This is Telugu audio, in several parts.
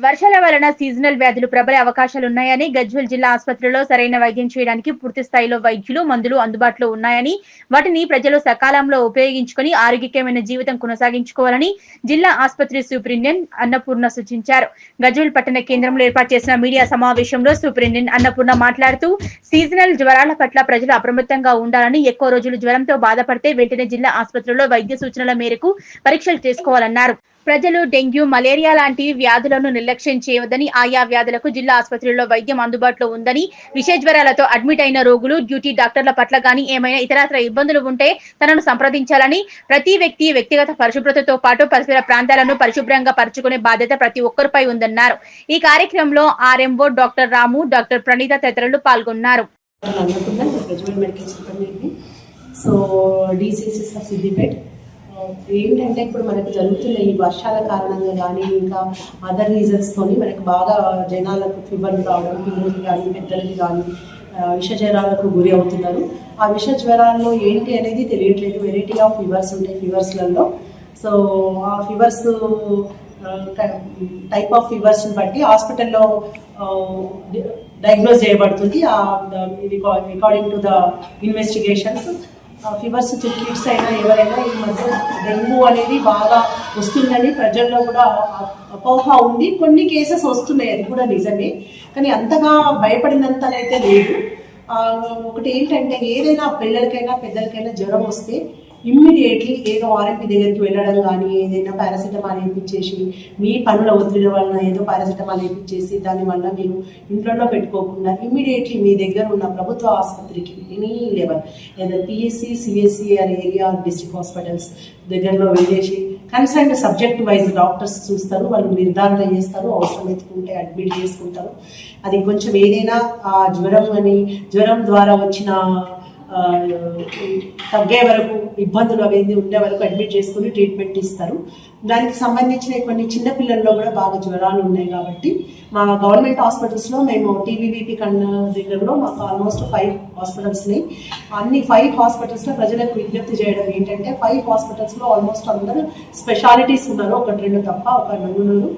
వర్షాల వలన సీజనల్ వ్యాధులు ప్రబలే అవకాశాలున్నాయని, గజ్వేల్ జిల్లా ఆసుపత్రిలో సరైన వైద్యం చేయడానికి పూర్తి స్థాయిలో వైద్యులు, మందులు అందుబాటులో ఉన్నాయని, వాటిని ప్రజలు సకాలంలో ఉపయోగించుకుని ఆరోగ్యకరమైన జీవితం కొనసాగించుకోవాలని జిల్లా ఆసుపత్రి సూపరింటెండెంట్ అన్నపూర్ణ సూచించారు. గజ్వేల్ పట్టణ కేంద్రంలో ఏర్పాటు చేసిన మీడియా సమావేశంలో సూపరింటెండెంట్ అన్నపూర్ణ మాట్లాడుతూ, సీజనల్ జ్వరాల పట్ల ప్రజలు అప్రమత్తంగా ఉండాలని, ఎక్కువ రోజులు జ్వరంతో బాధపడితే వెంటనే జిల్లా ఆసుపత్రిలో వైద్య సూచనల మేరకు పరీక్షలు చేసుకోవాలన్నారు. ప్రజలు డెంగ్యూ, మలేరియా లాంటి వ్యాధులను నిర్లక్ష్యం చేయవద్దని, ఆయా వ్యాధులకు జిల్లా ఆసుపత్రిలో వైద్యం అందుబాటులో ఉందని, విష జ్వరాలతో అడ్మిట్ అయిన రోగులు, డ్యూటీ డాక్టర్ల పట్ల గానీ ఏమైనా ఇతరత్ర ఇబ్బందులు ఉంటే తనను సంప్రదించాలని, ప్రతి వ్యక్తి వ్యక్తిగత పరిశుభ్రతతో పాటు పరిసర ప్రాంతాలను పరిశుభ్రంగా పరుచుకునే బాధ్యత ప్రతి ఒక్కరిపై ఉందన్నారు. ఈ కార్యక్రమంలో ఆర్ఎంఓ డాక్టర్ రాము, డాక్టర్ ప్రణీత తదితరులు పాల్గొన్నారు. ఏంటంటే ఇప్పుడు మనకు జరుగుతున్న ఈ వర్షాల కారణంగా కానీ ఇంకా అదర్ రీజన్స్తోని మనకు బాగా జనాలకు ఫీవర్లు రావడం, పిల్లలకి కానీ పెద్దలకి కానీ విష జ్వరాలకు గురి అవుతున్నారు. ఆ విష జ్వరాల్లో ఏంటి అనేది తెలియట్లేదు. వెరైటీ ఆఫ్ ఫీవర్స్ ఉంటాయి ఫీవర్స్లలో. సో ఆ ఫీవర్స్ టైప్ ఆఫ్ ఫీవర్స్ని బట్టి హాస్పిటల్లో డయాగ్నోస్ చేయబడుతుంది. According to the investigations fevers kids అయినా ఎవరైనా ఈ మధ్య డెంగ్యూ అనేది బాగా వస్తుందని ప్రజల్లో కూడా అపోహ ఉంది. కొన్ని కేసెస్ వస్తున్నాయి, అది కూడా నిజమే, కానీ అంతగా భయపడినంతనైతే లేదు. ఒకటి ఏంటంటే ఏదైనా పిల్లలకైనా పెద్దలకైనా జ్వరం వస్తే ఇమ్మీడియట్లీ ఏదో ఆర్ఎంపీ దగ్గరికి వెళ్ళడం కానీ, ఏదైనా పారాసిటమాల్ వేయించేసి మీ పనుల ఒత్తిడి వలన ఏదో పారాసిటమాల్ వేయించేసి దానివల్ల మీరు ఇంట్లో పెట్టుకోకుండా ఇమ్మీడియట్లీ మీ దగ్గర ఉన్న ప్రభుత్వ ఆసుపత్రికి ఎనీ లెవెల్ ఏదో PSC, CSC or area district hospitals దగ్గరలో వెళ్ళేసి కన్సర్న్ సబ్జెక్ట్ వైజ్ డాక్టర్స్ చూస్తారు, వాళ్ళు నిర్ధారణ చేస్తారు, అవసరం ఎత్తుకుంటే అడ్మిట్ చేసుకుంటారు. అది కొంచెం ఏదైనా జ్వరం ద్వారా వచ్చిన తగ్గే వరకు ఇబ్బందులు అవి ఉండే వరకు అడ్మిట్ చేసుకుని ట్రీట్మెంట్ ఇస్తారు. దానికి సంబంధించిన కొన్ని చిన్నపిల్లల్లో కూడా బాగా జ్వరాలు ఉన్నాయి కాబట్టి మా గవర్నమెంట్ హాస్పిటల్స్లో మేము టీవీబీపీ దగ్గరలో మాకు ఆల్మోస్ట్ 5 హాస్పిటల్స్ ఉన్నాయి. అన్ని 5 హాస్పిటల్స్లో ప్రజలకు విజ్ఞప్తి చేయడం ఏంటంటే 5 హాస్పిటల్స్లో ఆల్మోస్ట్ అందరూ స్పెషాలిటీస్ ఉన్నారు, 1-2 తప్ప, ఒక నలుగురు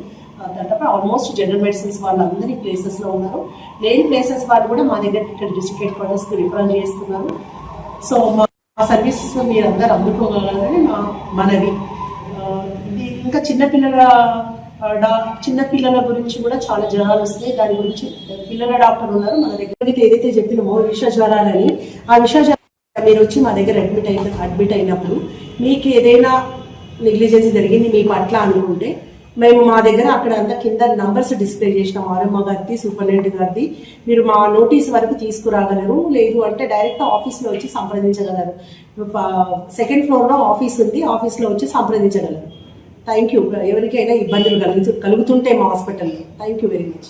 తప్ప ఆల్మోస్ట్ జనరల్ మెడిసిన్స్ వాళ్ళు అందరి ప్లేసెస్లో ఉన్నారు. లేని ప్లేసెస్ వాళ్ళు కూడా మా దగ్గరికి ఇక్కడ డిస్ట్రిక్ట్ హెడ్ క్వార్టర్స్కి రిఫర్ చేస్తున్నారు. సో మా సర్వీసెస్ మీరు అందరూ అందుకోగలరని మా మనవి. ఇది ఇంకా చిన్నపిల్లల గురించి కూడా చాలా జ్వరాలు వస్తాయి. దాని గురించి పిల్లల డాక్టర్ ఉన్నారు మన దగ్గర. ఏదైతే చెప్పినామో విష జ్వరాలని, ఆ విష జ్వరాలు మీరు వచ్చి మా దగ్గర అడ్మిట్ అయినప్పుడు మీకు ఏదైనా నెగ్లిజెన్స్ జరిగింది మీ పట్ల అనుకుంటే మేము మా దగ్గర అక్కడ అంతా కింద నంబర్స్ డిస్ప్లే చేసినాం, ఆర్ఎంఓ గారిది, సూపరింటెండెంట్ గారిది. మీరు మా నోటీస్ వరకు తీసుకురాగలరు, లేదు అంటే డైరెక్ట్ ఆఫీస్లో వచ్చి సంప్రదించగలరు. 2nd ఫ్లోర్లో ఆఫీస్ ఉంది, ఆఫీస్లో వచ్చి సంప్రదించగలరు. Thank you. ఎవరికైనా ఇబ్బందులు కలుగుతుంటే మా హాస్పిటల్లో. Thank you very much.